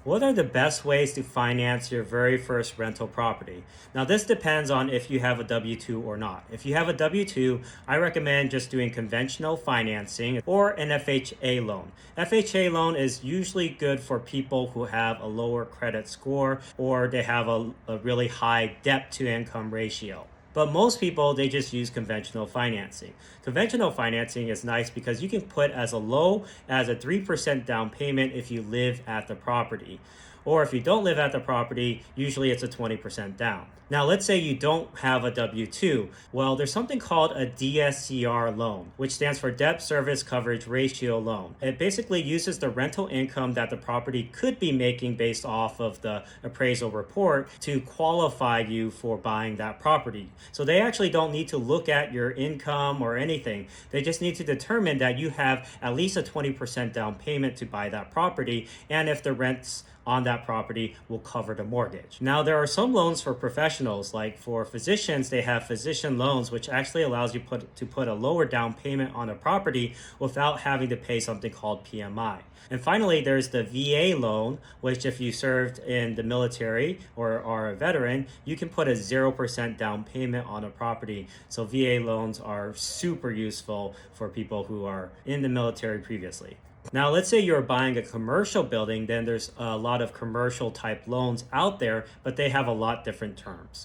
What are the best ways to finance your very first rental property? Now, this depends on if you have a W 2 or not. If you have a W 2, I recommend just doing conventional financing or an FHA loan. FHA loan is usually good for people who have a lower credit score or they have a really high debt to income ratio. But most people, they just use conventional financing. Conventional financing is nice because you can put as low as a 3% down payment if you live at the property. Or if you don't live at the property, usually it's a 20% down. Now, let's say you don't have a W 2. Well, there's something called a DSCR loan, which stands for Debt Service Coverage Ratio Loan. It basically uses the rental income that the property could be making based off of the appraisal report to qualify you for buying that property. So they actually don't need to look at your income or anything. They just need to determine that you have at least a 20% down payment to buy that property, and if the rents on that property will cover the mortgage. Now, there are some loans for professionals, like for physicians, they have physician loans, which actually allows you to put a lower down payment on a property without having to pay something called PMI. And finally, there's the VA loan, which if you served in the military or are a veteran, you can put a 0% down payment on a property. So VA loans are super useful for people who are in the military previously. Now, let's say you're buying a commercial building, then there's a lot of commercial type loans out there, but they have a lot different terms.